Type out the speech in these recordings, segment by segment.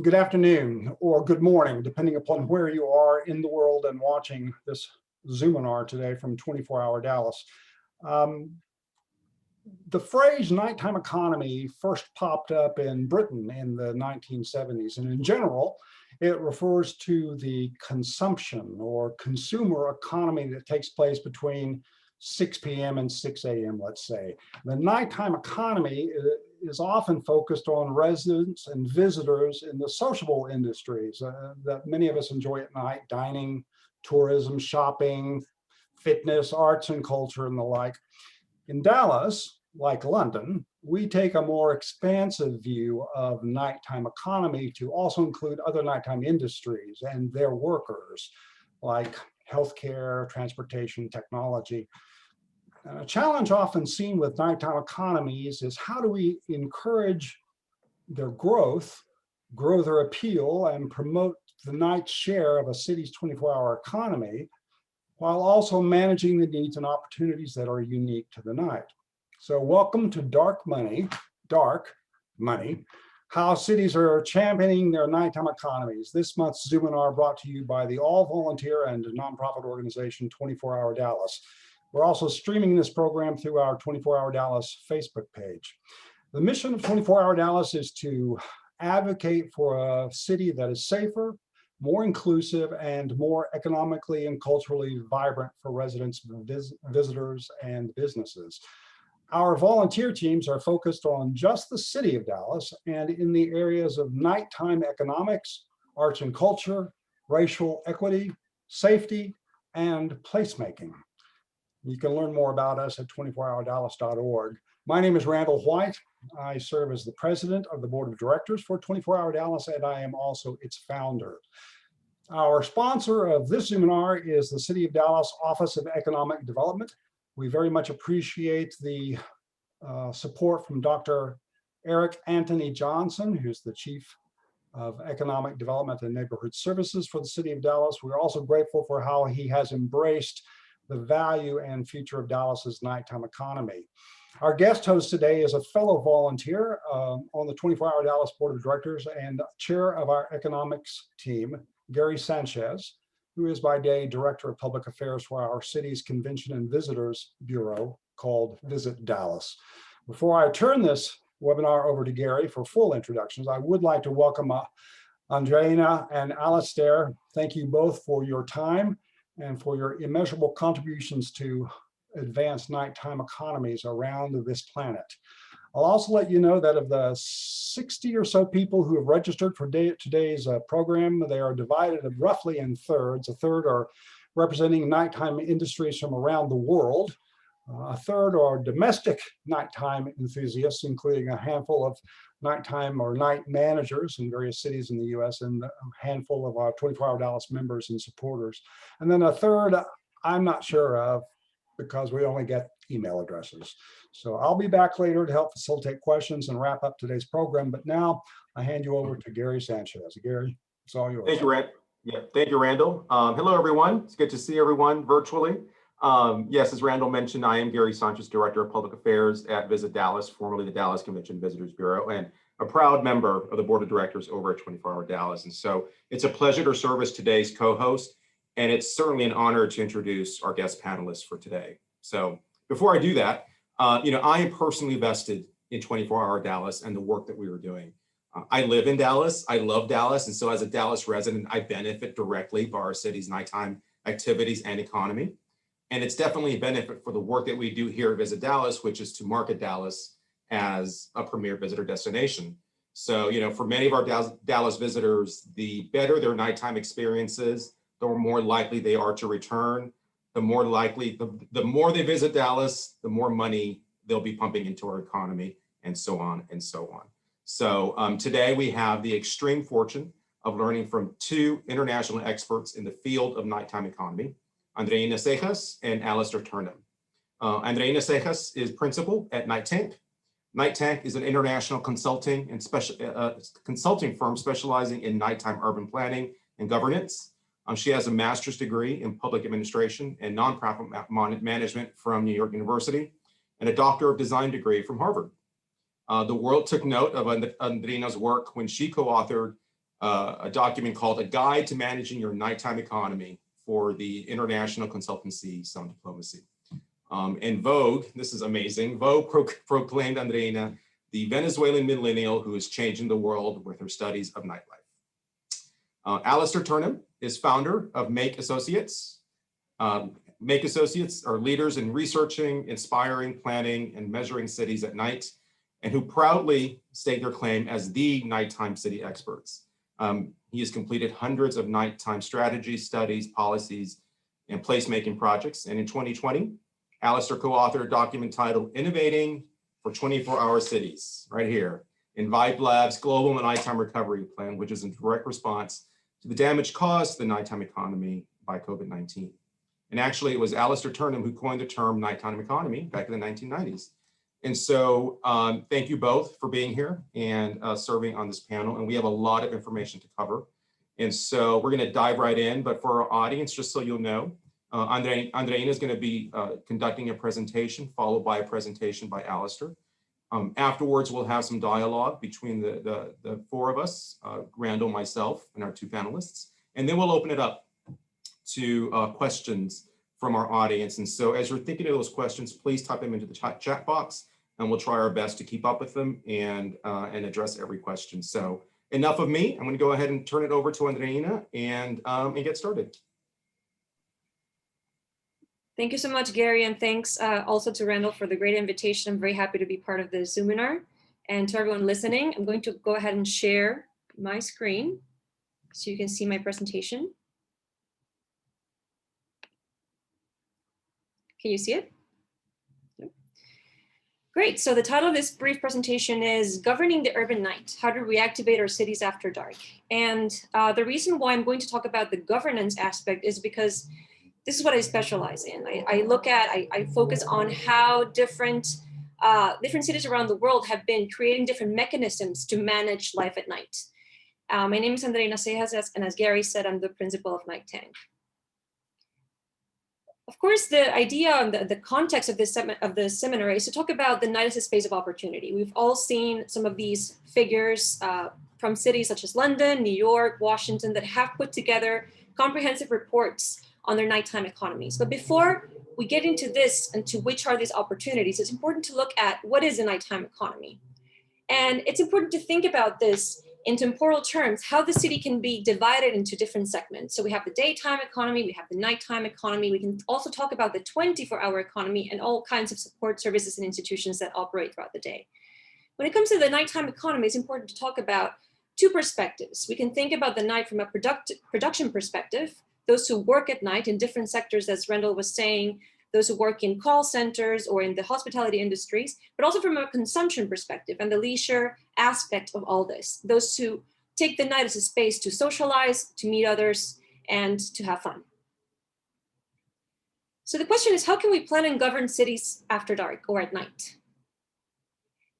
Good afternoon or good morning, depending upon where you are in the world and watching this Zoominar today from 24-hour Dallas. The phrase nighttime economy first popped up in Britain in the 1970s, and in general, it refers to the consumption or consumer economy that takes place between 6 p.m. and 6 a.m., let's say. The nighttime economy is often focused on residents and visitors in the sociable industries that many of us enjoy at night: dining, tourism, shopping, fitness, arts and culture, and the like. In Dallas, like London, we take a more expansive view of nighttime economy to also include other nighttime industries and their workers, like healthcare, transportation, technology. A challenge often seen with nighttime economies is how do we encourage their growth, grow their appeal, and promote the night share of a city's 24-hour economy, while also managing the needs and opportunities that are unique to the night. So welcome to Dark Money, how cities are championing their nighttime economies. This month's Zoominar brought to you by the all-volunteer and nonprofit organization 24-Hour Dallas. We're also streaming this program through our 24-Hour Dallas Facebook page. The mission of 24-Hour Dallas is to advocate for a city that is safer, more inclusive, and more economically and culturally vibrant for residents, visitors, and businesses. Our volunteer teams are focused on just the city of Dallas and in the areas of nighttime economics, arts and culture, racial equity, safety, and placemaking. You can learn more about us at 24hourdallas.org. My name is Randall White. I serve as the president of the board of directors for 24-Hour Dallas, and I am also its founder. Our sponsor of this Zoominar is the City of Dallas Office of Economic Development. We very much appreciate the support from Dr. Eric Anthony Johnson, who's the Chief of Economic Development and Neighborhood Services for the City of Dallas. We're also grateful for how he has embraced the value and future of Dallas's nighttime economy. Our guest host today is a fellow volunteer on the 24-Hour Dallas Board of Directors and chair of our economics team, Gary Sanchez, who is by day Director of Public Affairs for our city's Convention and Visitors Bureau called Visit Dallas. Before I turn this webinar over to Gary for full introductions, I would like to welcome Andreina and Alistair. Thank you both for your time and for your immeasurable contributions to advance nighttime economies around this planet. I'll also let you know that of the 60 or so people who have registered for today's program, they are divided roughly in thirds. A third are representing nighttime industries from around the world. A third are domestic nighttime enthusiasts, including a handful of nighttime or night managers in various cities in the US, and a handful of our 24-Hour Dallas members and supporters. And then a third I'm not sure of, because we only get email addresses. So I'll be back later to help facilitate questions and wrap up today's program. But now I hand you over to Gary Sanchez. Gary, it's all yours. Thank you, Rand. Yeah, thank you, Randall. Hello, everyone. It's good to see everyone virtually. Yes, as Randall mentioned, I am Gary Sanchez, Director of Public Affairs at Visit Dallas, formerly the Dallas Convention Visitors Bureau, and a proud member of the Board of Directors over at 24-Hour Dallas. And so it's a pleasure to serve as today's co-host, and it's certainly an honor to introduce our guest panelists for today. So before I do that, I am personally vested in 24-Hour Dallas and the work that we were doing. I live in Dallas, I love Dallas, and so as a Dallas resident, I benefit directly by our city's nighttime activities and economy. And it's definitely a benefit for the work that we do here at Visit Dallas, which is to market Dallas as a premier visitor destination. So, for many of our Dallas visitors, the better their nighttime experiences, the more likely they are to return. The more likely, the more they visit Dallas, the more money they'll be pumping into our economy, and so on and so on. So today we have the extreme fortune of learning from two international experts in the field of nighttime economy, Andreina Cejas and Alistair Turnham. Andreina Cejas is principal at Night Tank. Night Tank is an international consulting and consulting firm specializing in nighttime urban planning and governance. She has a master's degree in public administration and nonprofit management from New York University and a doctor of design degree from Harvard. The world took note of Andreina's work when she co-authored a document called A Guide to Managing Your Nighttime Economy for the International Consultancy Sound Diplomacy. And Vogue, this is amazing, Vogue proclaimed Andreina the Venezuelan millennial who is changing the world with her studies of nightlife. Alistair Turnham is founder of Make Associates. Make Associates are leaders in researching, inspiring, planning, and measuring cities at night, and who proudly stake their claim as the nighttime city experts. He has completed hundreds of nighttime strategies, studies, policies, and placemaking projects. And in 2020, Alistair co-authored a document titled Innovating for 24-Hour Cities, right here, in Vibe Lab's Global Nighttime Recovery Plan, which is in direct response to the damage caused to the nighttime economy by COVID-19. And actually, it was Alistair Turnham who coined the term nighttime economy back in the 1990s. And so thank you both for being here and serving on this panel. And we have a lot of information to cover. And so we're going to dive right in. But for our audience, just so you'll know, Andreina is going to be conducting a presentation, followed by a presentation by Alistair. Afterwards, we'll have some dialogue between the four of us, Randall, myself, and our two panelists. And then we'll open it up to questions from our audience. And so as you're thinking of those questions, please type them into the chat box, and we'll try our best to keep up with them and address every question. So enough of me. I'm going to go ahead and turn it over to Andreina and get started. Thank you so much, Gary, and thanks also to Randall for the great invitation. I'm very happy to be part of the Zoominar. And to everyone listening, I'm going to go ahead and share my screen so you can see my presentation. Can you see it? Yep. Great. So the title of this brief presentation is Governing the Urban Night, How to Reactivate Our Cities After Dark. And the reason why I'm going to talk about the governance aspect is because this is what I specialize in. I focus on how different cities around the world have been creating different mechanisms to manage life at night. My name is Andreina Sanchez, and as Gary said, I'm the principal of Night Tank. Of course, the idea and the context of this seminar is to talk about the night as a space of opportunity. We've all seen some of these figures from cities such as London, New York, Washington that have put together comprehensive reports on their nighttime economies. But before we get into this and to which are these opportunities, it's important to look at what is a nighttime economy. And it's important to think about this in temporal terms, how the city can be divided into different segments. So we have the daytime economy, we have the nighttime economy. We can also talk about the 24-hour economy and all kinds of support services and institutions that operate throughout the day. When it comes to the nighttime economy, it's important to talk about two perspectives. We can think about the night from a production perspective, those who work at night in different sectors, as Randall was saying, those who work in call centers or in the hospitality industries, but also from a consumption perspective and the leisure aspect of all this, those who take the night as a space to socialize, to meet others, and to have fun. So the question is, how can we plan and govern cities after dark or at night?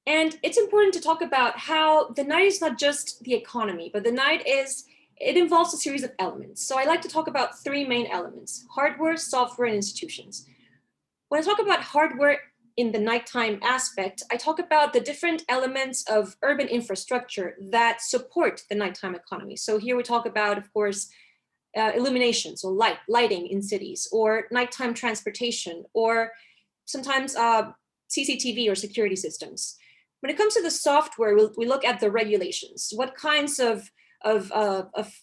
And it's important to talk about how the night is not just the economy, but the night it involves a series of elements. So I like to talk about three main elements: hardware, software, and institutions. When I talk about hardware in the nighttime aspect, I talk about the different elements of urban infrastructure that support the nighttime economy. So here we talk about, of course, illumination, so lighting in cities, or nighttime transportation, or sometimes CCTV or security systems. When it comes to the software, we look at the regulations. What kinds of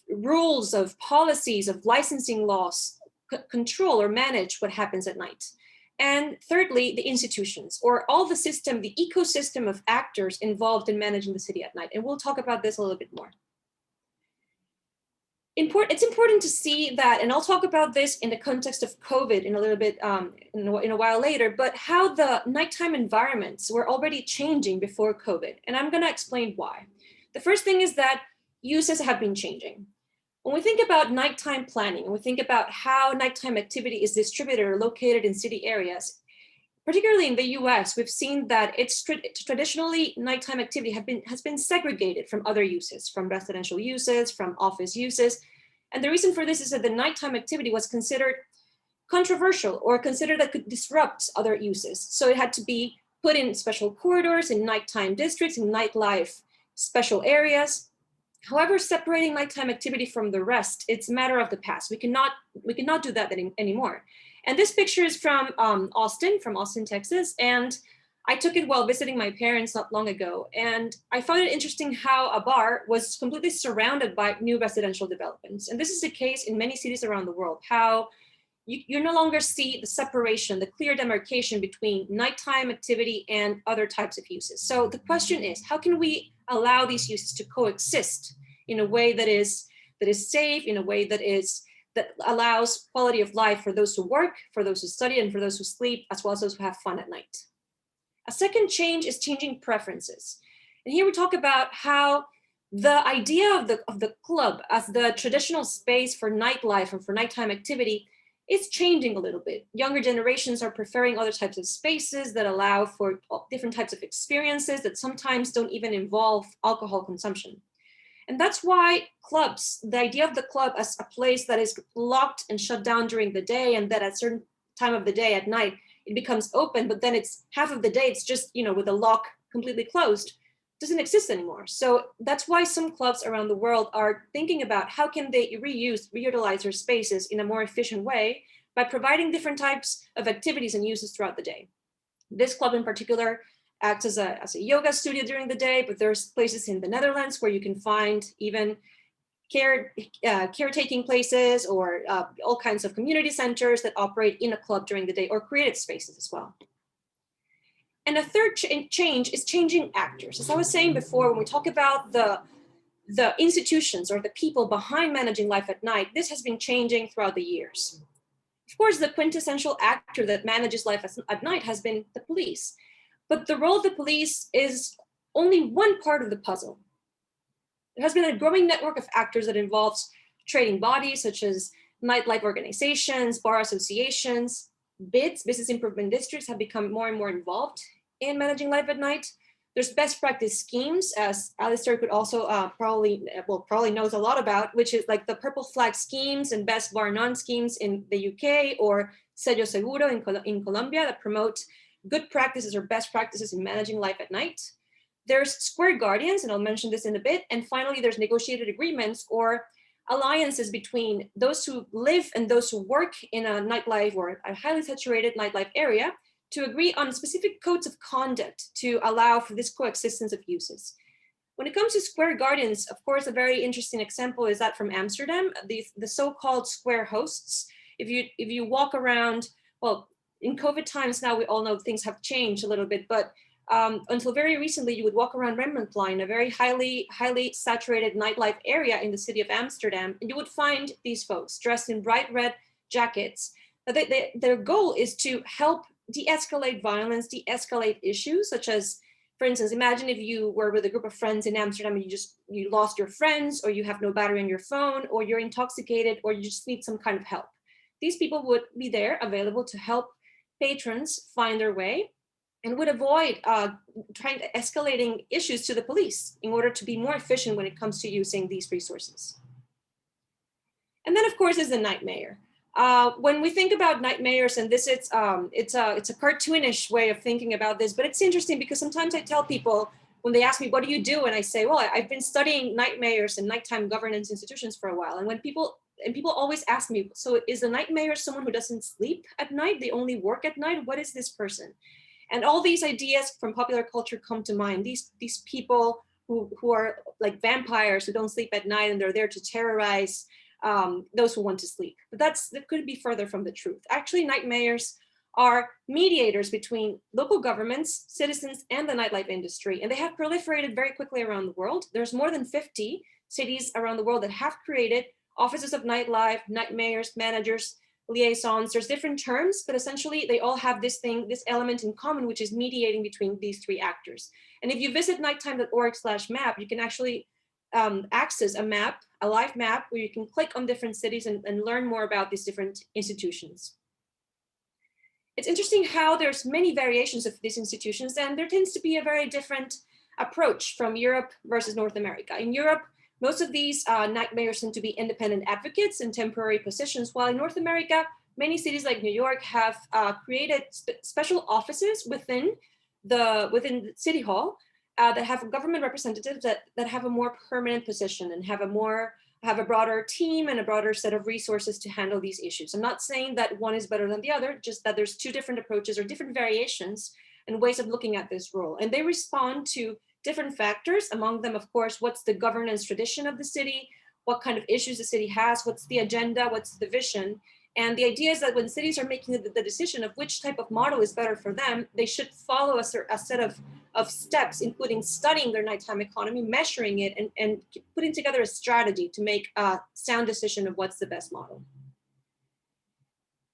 rules, of policies, of licensing laws control or manage what happens at night? And thirdly, the institutions, or all the system, the ecosystem of actors involved in managing the city at night. And we'll talk about this a little bit more. It's important to see that, and I'll talk about this in the context of COVID in a little bit, in a while later, but how the nighttime environments were already changing before COVID. And I'm gonna explain why. The first thing is that uses have been changing. When we think about nighttime planning, and we think about how nighttime activity is distributed or located in city areas, particularly in the US, we've seen that it's traditionally nighttime activity has been segregated from other uses, from residential uses, from office uses. And the reason for this is that the nighttime activity was considered controversial or considered that could disrupt other uses. So it had to be put in special corridors, in nighttime districts, in nightlife special areas. However, separating nighttime activity from the rest, it's a matter of the past. We cannot do that anymore. And this picture is from Austin, Texas. And I took it while visiting my parents not long ago. And I found it interesting how a bar was completely surrounded by new residential developments. And this is the case in many cities around the world, how you no longer see the separation, the clear demarcation between nighttime activity and other types of uses. So the question is, how can we allow these uses to coexist in a way that is safe, in a way that allows quality of life for those who work, for those who study, and for those who sleep, as well as those who have fun at night? A second change is changing preferences. And here we talk about how the idea of the club as the traditional space for nightlife and for nighttime activity is changing a little bit. Younger generations are preferring other types of spaces that allow for different types of experiences that sometimes don't even involve alcohol consumption. And that's why clubs, the idea of the club as a place that is locked and shut down during the day, and that at a certain time of the day at night, it becomes open, but then it's half of the day, it's just, with the lock completely closed, doesn't exist anymore. So that's why some clubs around the world are thinking about how can they reutilize their spaces in a more efficient way by providing different types of activities and uses throughout the day. This club in particular acts as a yoga studio during the day, but there's places in the Netherlands where you can find even caretaking places or all kinds of community centers that operate in a club during the day, or creative spaces as well. And a third change is changing actors. As I was saying before, when we talk about the institutions or the people behind managing life at night, this has been changing throughout the years. Of course, the quintessential actor that manages life at night has been the police. But the role of the police is only one part of the puzzle. There has been a growing network of actors that involves trading bodies such as nightlife organizations, bar associations, BIDs, business improvement districts, have become more and more involved in managing life at night. There's best practice schemes, as Alistair could also probably knows a lot about, which is like the purple flag schemes and best bar none schemes in the UK, or Sello Seguro in Colombia, that promote good practices or best practices in managing life at night. There's square guardians, and I'll mention this in a bit. And finally, there's negotiated agreements or alliances between those who live and those who work in a nightlife or a highly saturated nightlife area to agree on specific codes of conduct to allow for this coexistence of uses. When it comes to square guardians, of course, a very interesting example is that from Amsterdam, the so-called square hosts. If you walk around, well, in COVID times now, we all know things have changed a little bit, but until very recently, you would walk around Rembrandtplein, a very highly saturated nightlife area in the city of Amsterdam, and you would find these folks dressed in bright red jackets. Their goal is to help de-escalate violence, de-escalate issues, such as, for instance, imagine if you were with a group of friends in Amsterdam and you lost your friends, or you have no battery on your phone, or you're intoxicated, or you just need some kind of help. These people would be there available to help patrons find their way, and would avoid escalating issues to the police in order to be more efficient when it comes to using these resources. And then, of course, is the night mayor. When we think about night mayors, and this it's a cartoonish way of thinking about this, but it's interesting because sometimes I tell people when they ask me, what do you do? And I say, well, I've been studying night mayors and nighttime governance institutions for a while. And when people always ask me, so is the night mayor someone who doesn't sleep at night? They only work at night? What is this person? And all these ideas from popular culture come to mind. These people who are like vampires who don't sleep at night, and they're there to terrorize those who want to sleep. But that could be further from the truth. Actually, night mayors are mediators between local governments, citizens, and the nightlife industry. And they have proliferated very quickly around the world. There's more than 50 cities around the world that have created offices of nightlife, night mayors, managers, liaisons. There's different terms, but essentially they all have this element in common, which is mediating between these three actors. And if you visit nighttime.org/map, you can actually access a live map where you can click on different cities and learn more about these different institutions. It's interesting how there's many variations of these institutions, and there tends to be a very different approach from Europe versus North America. In Europe, most of these night mayors tend to be independent advocates in temporary positions, while in North America, many cities like New York have created special offices within the City Hall that have government representatives that have a more permanent position and have a broader team and a broader set of resources to handle these issues. I'm not saying that one is better than the other, just that there's two different approaches or different variations and ways of looking at this role. And they respond to different factors, among them, of course, what's the governance tradition of the city, what kind of issues the city has, what's the agenda, what's the vision. And the idea is that when cities are making the decision of which type of model is better for them, they should follow a set of steps, including studying their nighttime economy, measuring it, and putting together a strategy to make a sound decision of what's the best model.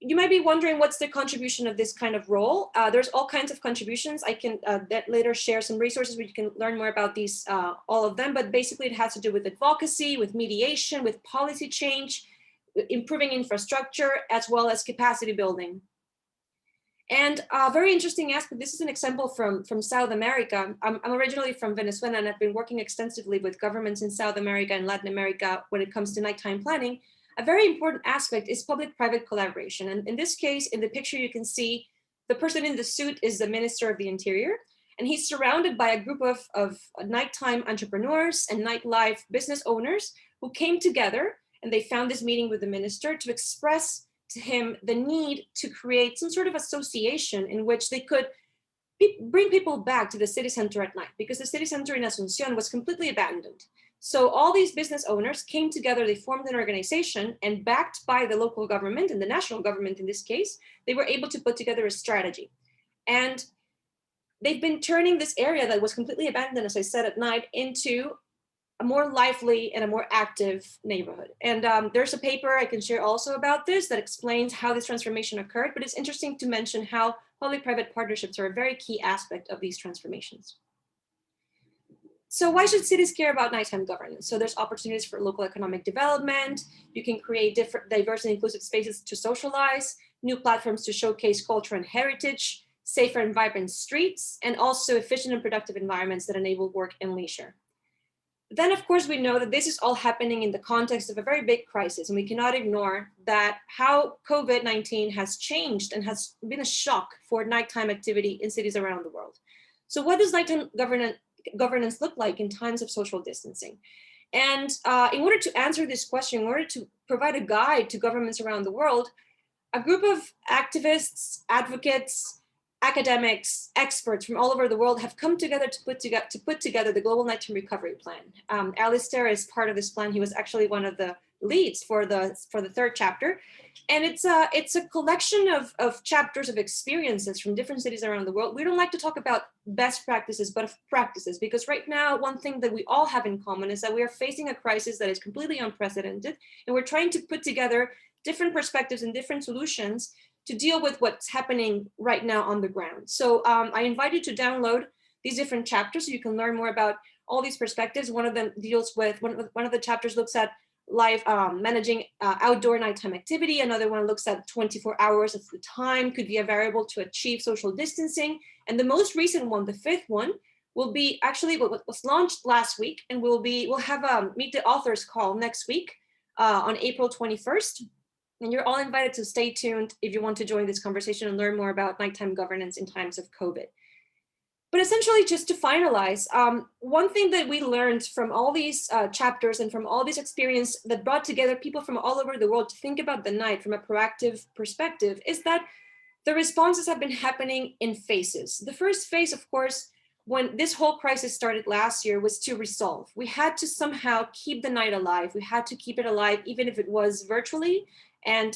You might be wondering what's the contribution of this kind of role. There's all kinds of contributions. I can later share some resources where you can learn more about these, all of them, but basically it has to do with advocacy, with mediation, with policy change, improving infrastructure, as well as capacity building. And a very interesting aspect, this is an example from South America. I'm originally from Venezuela, and I've been working extensively with governments in South America and Latin America when it comes to nighttime planning. A very important aspect is public-private collaboration. And in this case, in the picture, you can see the person in the suit is the Minister of the Interior, and he's surrounded by a group of nighttime entrepreneurs and nightlife business owners who came together, and they found this meeting with the minister to express to him the need to create some sort of association in which they could bring people back to the city center at night, because the city center in Asunción was completely abandoned. So all these business owners came together, they formed an organization, and backed by the local government and the national government in this case, they were able to put together a strategy. And they've been turning this area that was completely abandoned, as I said, at night, into a more lively and a more active neighborhood. And there's a paper I can share also about this that explains how this transformation occurred, but it's interesting to mention how public-private partnerships are a very key aspect of these transformations. So why should cities care about nighttime governance? So there's opportunities for local economic development. You can create different diverse and inclusive spaces to socialize, new platforms to showcase culture and heritage, safer and vibrant streets, and also efficient and productive environments that enable work and leisure. Then, of course, we know that this is all happening in the context of a very big crisis, and we cannot ignore that how COVID-19 has changed and has been a shock for nighttime activity in cities around the world. So what does nighttime governance look like in times of social distancing? And in order to answer this question, in order to provide a guide to governments around the world, a group of activists, advocates, academics, experts from all over the world have come together to put together the Global Nighttime Recovery Plan. Alistair is part of this plan. He was actually one of the leads for the third chapter. And it's a collection of chapters of experiences from different cities around the world. We don't like to talk about best practices, but of practices, because right now, one thing that we all have in common is that we are facing a crisis that is completely unprecedented, and we're trying to put together different perspectives and different solutions to deal with what's happening right now on the ground. So I invite you to download these different chapters so you can learn more about all these perspectives. One of them deals with, one of the chapters looks at managing outdoor nighttime activity. Another one looks at 24 hours of the time could be a variable to achieve social distancing. And the most recent one, the fifth one, will be actually what was launched last week, and we'll have a Meet the Authors call next week on April 21st. And you're all invited to stay tuned if you want to join this conversation and learn more about nighttime governance in times of COVID. But essentially, just to finalize, one thing that we learned from all these chapters and from all this experience that brought together people from all over the world to think about the night from a proactive perspective is that the responses have been happening in phases. The first phase, of course, when this whole crisis started last year, was to resolve. We had to somehow keep the night alive. We had to keep it alive, even if it was virtually. And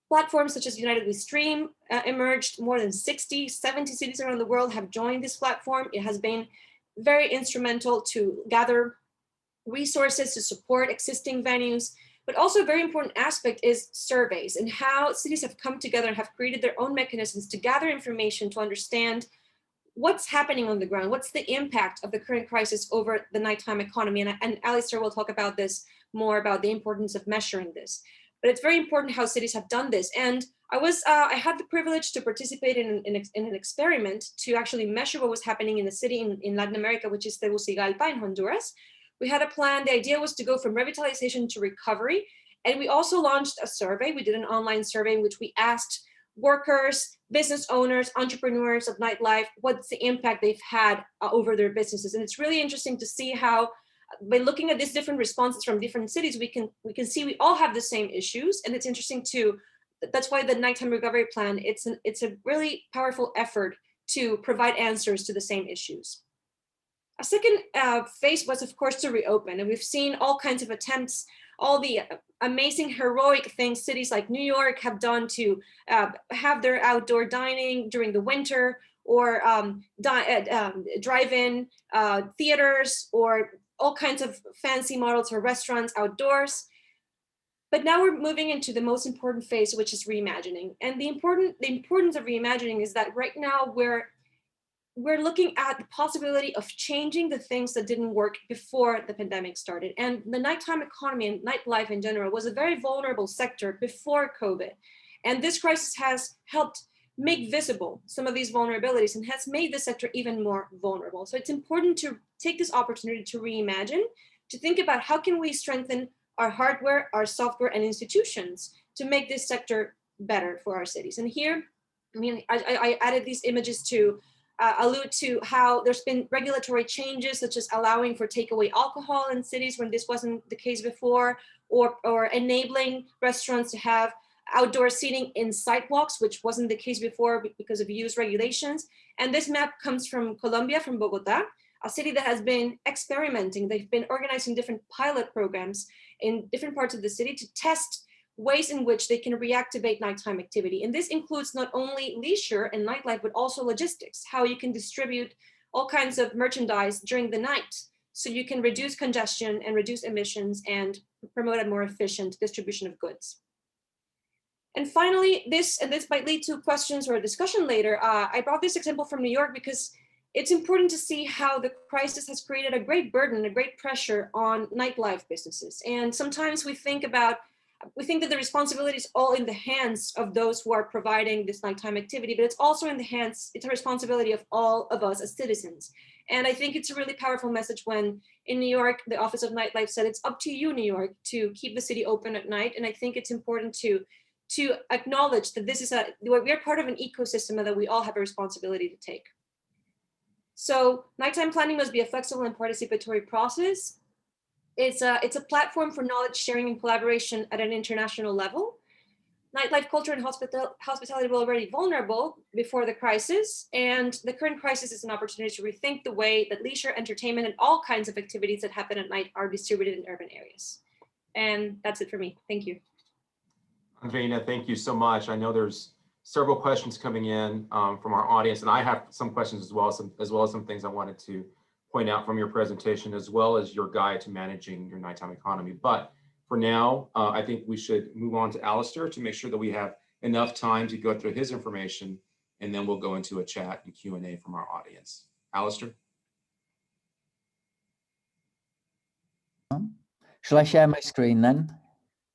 platforms such as United We Stream emerged. More than 60, 70 cities around the world have joined this platform. It has been very instrumental to gather resources to support existing venues. But also a very important aspect is surveys and how cities have come together and have created their own mechanisms to gather information to understand what's happening on the ground, what's the impact of the current crisis over the nighttime economy. And Alistair will talk about this more, about the importance of measuring this. But it's very important how cities have done this. And I had the privilege to participate in an experiment to actually measure what was happening in the city in Latin America, which is Tegucigalpa in Honduras. We had a plan. The idea was to go from revitalization to recovery. And we also launched a survey. We did an online survey in which we asked workers, business owners, entrepreneurs of nightlife, what's the impact they've had over their businesses. And it's really interesting to see how, by looking at these different responses from different cities, we can see we all have the same issues. And it's interesting to, that's why the nighttime recovery plan, it's a really powerful effort to provide answers to the same issues. A second phase was, of course, to reopen. And we've seen all kinds of attempts, all the amazing heroic things cities like New York have done to have their outdoor dining during the winter, or drive-in theaters, or all kinds of fancy models for restaurants outdoors. But now we're moving into the most important phase, which is reimagining. And the importance of reimagining is that right now we're looking at the possibility of changing the things that didn't work before the pandemic started. And the nighttime economy and nightlife in general was a very vulnerable sector before COVID. And this crisis has helped make visible some of these vulnerabilities and has made the sector even more vulnerable. So it's important to take this opportunity to reimagine, to think about how can we strengthen our hardware, our software, and institutions to make this sector better for our cities. And here, I mean, I added these images to allude to how there's been regulatory changes, such as allowing for takeaway alcohol in cities when this wasn't the case before, or enabling restaurants to have outdoor seating in sidewalks, which wasn't the case before because of use regulations. And this map comes from Colombia, from Bogota, a city that has been experimenting. They've been organizing different pilot programs in different parts of the city to test ways in which they can reactivate nighttime activity. And this includes not only leisure and nightlife, but also logistics, how you can distribute all kinds of merchandise during the night so you can reduce congestion and reduce emissions and promote a more efficient distribution of goods. And finally, this might lead to questions or a discussion later. I brought this example from New York because it's important to see how the crisis has created a great burden, a great pressure on nightlife businesses. And sometimes we think that the responsibility is all in the hands of those who are providing this nighttime activity, but it's also it's a responsibility of all of us as citizens. And I think it's a really powerful message when in New York, the Office of Nightlife said, it's up to you, New York, to keep the city open at night. And I think it's important to acknowledge that we're part of an ecosystem and that we all have a responsibility to take. So nighttime planning must be a flexible and participatory process. It's a platform for knowledge sharing and collaboration at an international level. Nightlife culture and hospitality were already vulnerable before the crisis, and the current crisis is an opportunity to rethink the way that leisure, entertainment, and all kinds of activities that happen at night are distributed in urban areas. And that's it for me. Thank you. Andreina, thank you so much. I know there's several questions coming in from our audience, and I have some questions as well as some things I wanted to point out from your presentation, as well as your guide to managing your nighttime economy. But for now, I think we should move on to Alistair to make sure that we have enough time to go through his information, and then we'll go into a chat and Q&A from our audience. Alistair? Shall I share my screen then?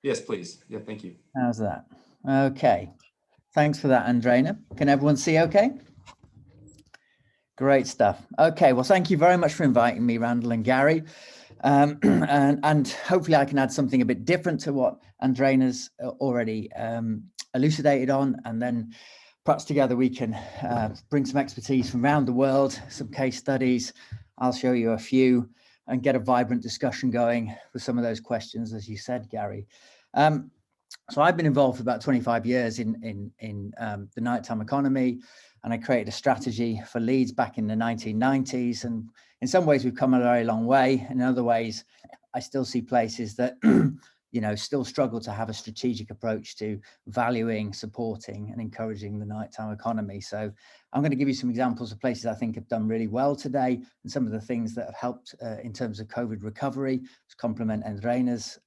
Yes, please. Yeah, thank you. How's that? Okay. Thanks for that, Andreina. Can everyone see okay? Great stuff. Okay, well, thank you very much for inviting me, Randall and Gary. And hopefully I can add something a bit different to what Andreina's already elucidated on, and then perhaps together we can bring some expertise from around the world, some case studies. I'll show you a few and get a vibrant discussion going with some of those questions, as you said, Gary. So I've been involved for about 25 years in the nighttime economy, and I created a strategy for Leeds back in the 1990s. And in some ways we've come a very long way. In other ways, I still see places that, still struggle to have a strategic approach to valuing, supporting, and encouraging the nighttime economy. So I'm going to give you some examples of places I think have done really well today, and some of the things that have helped in terms of COVID recovery, to complement Andreina's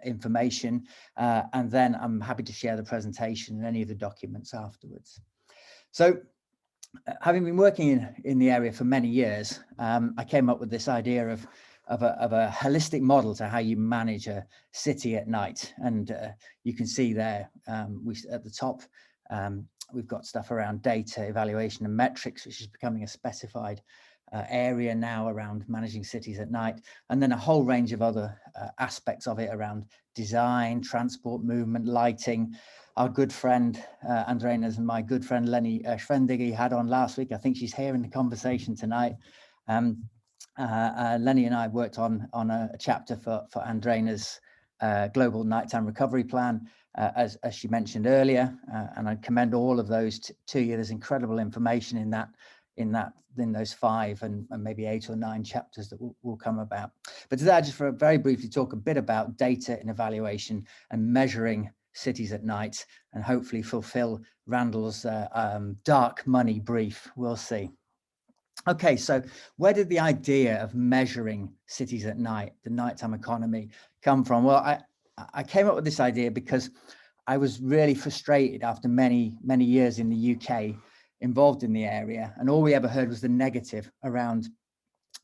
information, and then I'm happy to share the presentation and any of the documents afterwards. So having been working in the area for many years, I came up with this idea of a holistic model to how you manage a city at night. And you can see there, at the top, we've got stuff around data evaluation and metrics, which is becoming a specified area now around managing cities at night, and then a whole range of other aspects of it around design, transport, movement, lighting. Our good friend Andreas and my good friend Lenny Schwendiger had on last week. I think she's here in the conversation tonight. Lenny and I worked on a chapter for Andreas' global nighttime recovery plan, as she mentioned earlier, and I commend all of those to you. There's incredible information in those 5 and maybe 8 or 9 chapters that will come about. But today, I just very briefly talk a bit about data and evaluation and measuring cities at night, and hopefully fulfill Randall's dark money brief. We'll see. Okay, so where did the idea of measuring cities at night, the nighttime economy, come from? Well, I came up with this idea because I was really frustrated after many years in the UK involved in the area, and all we ever heard was the negative around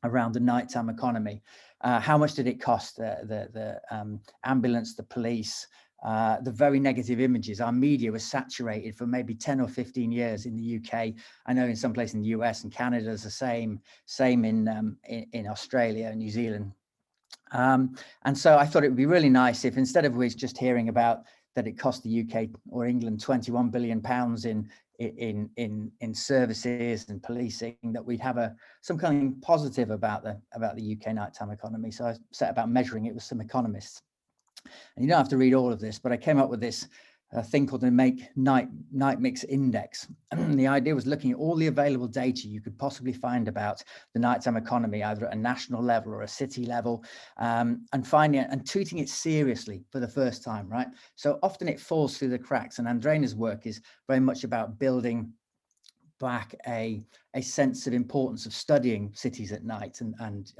the nighttime economy. How much did it cost the ambulance, the police, the very negative images? Our media was saturated for maybe 10 or 15 years in the UK. I know in some places in the US and Canada is the same in Australia and New Zealand. And so I thought it would be really nice if, instead of us just hearing about that it cost the UK or England 21 billion pounds in services and policing, that we'd have some kind of positive about the UK nighttime economy. So I set about measuring it with some economists. And you don't have to read all of this, but I came up with this thing called the night mix index. The idea was looking at all the available data you could possibly find about the nighttime economy, either at a national level or a city level, and finding it and treating it seriously for the first time, right? So often it falls through the cracks, and Andreas' work is very much about building back a sense of importance of studying cities at night, and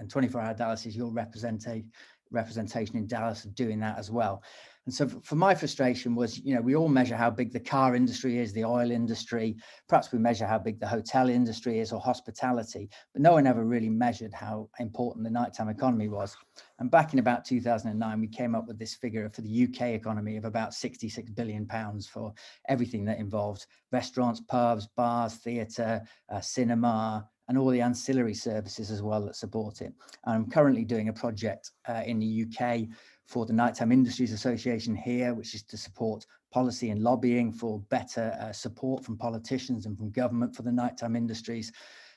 24-hour Dallas is your representation in Dallas of doing that as well. And so for my frustration was, we all measure how big the car industry is, the oil industry, perhaps we measure how big the hotel industry is or hospitality, but no one ever really measured how important the nighttime economy was. And back in about 2009, we came up with this figure for the UK economy of about 66 billion pounds for everything that involved restaurants, pubs, bars, theatre, cinema, and all the ancillary services as well that support it. I'm currently doing a project in the UK for the Nighttime Industries Association here, which is to support policy and lobbying for better support from politicians and from government for the nighttime industries.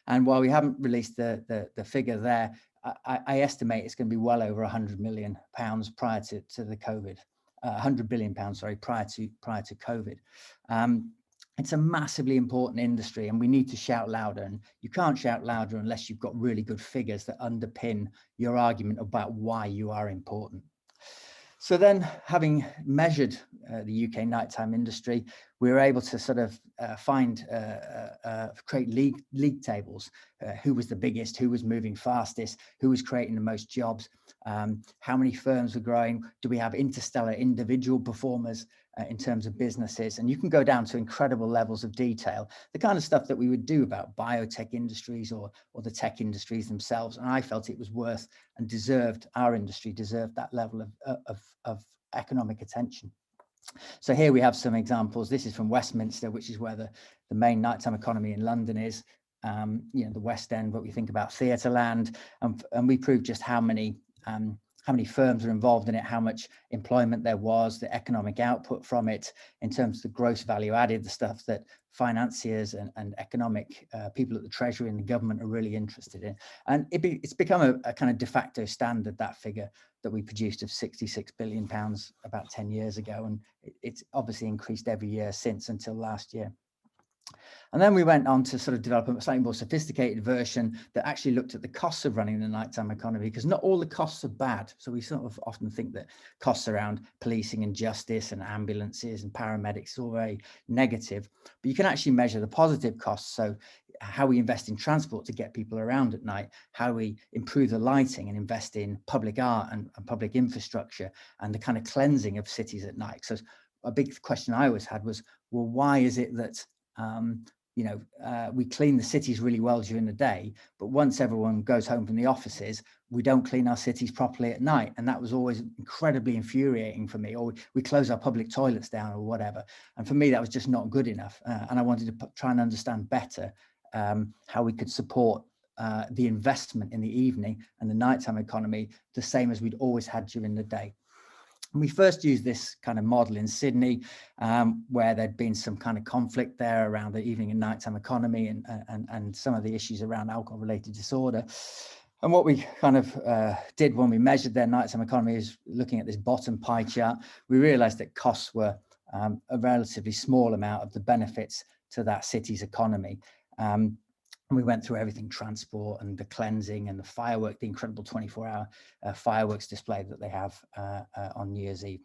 And while we haven't released the figure there, I estimate it's going to be well over 100 million pounds prior to the COVID, 100 billion pounds, sorry, prior to COVID. It's a massively important industry, and we need to shout louder. And you can't shout louder unless you've got really good figures that underpin your argument about why you are important. So then, having measured the UK nighttime industry, we were able to sort of create league tables. Who was the biggest, who was moving fastest, who was creating the most jobs, how many firms were growing, do we have interstellar individual performers in terms of businesses? And you can go down to incredible levels of detail, the kind of stuff that we would do about biotech industries or the tech industries themselves. And I felt it was worth and our industry deserved that level of economic attention. So here we have some examples. This is from Westminster, which is where the main nighttime economy in London is, the West End, but we think about Theatreland, and we proved just how many firms are involved in it, how much employment there was, the economic output from it in terms of the gross value added, the stuff that financiers and economic people at the Treasury and the government are really interested in. And it's become a kind of de facto standard, that figure that we produced of 66 billion pounds about 10 years ago. And it's obviously increased every year since, until last year. And then we went on to sort of develop a slightly more sophisticated version that actually looked at the costs of running the nighttime economy, because not all the costs are bad. So we sort of often think that costs around policing and justice and ambulances and paramedics is all very negative, but you can actually measure the positive costs. So how we invest in transport to get people around at night, how we improve the lighting and invest in public art and public infrastructure, and the kind of cleansing of cities at night. So a big question I always had was, well, why is it that we clean the cities really well during the day, but once everyone goes home from the offices, we don't clean our cities properly at night? And that was always incredibly infuriating for me. Or we close our public toilets down or whatever. And for me, that was just not good enough. And I wanted to try and understand better how we could support the investment in the evening and the nighttime economy the same as we'd always had during the day. And we first used this kind of model in Sydney, where there'd been some kind of conflict there around the evening and nighttime economy and some of the issues around alcohol-related disorder. And what we kind of did when we measured their nighttime economy is looking at this bottom pie chart, we realized that costs were a relatively small amount of the benefits to that city's economy. And we went through everything, transport and the cleansing and the firework, the incredible 24-hour fireworks display that they have on New Year's Eve.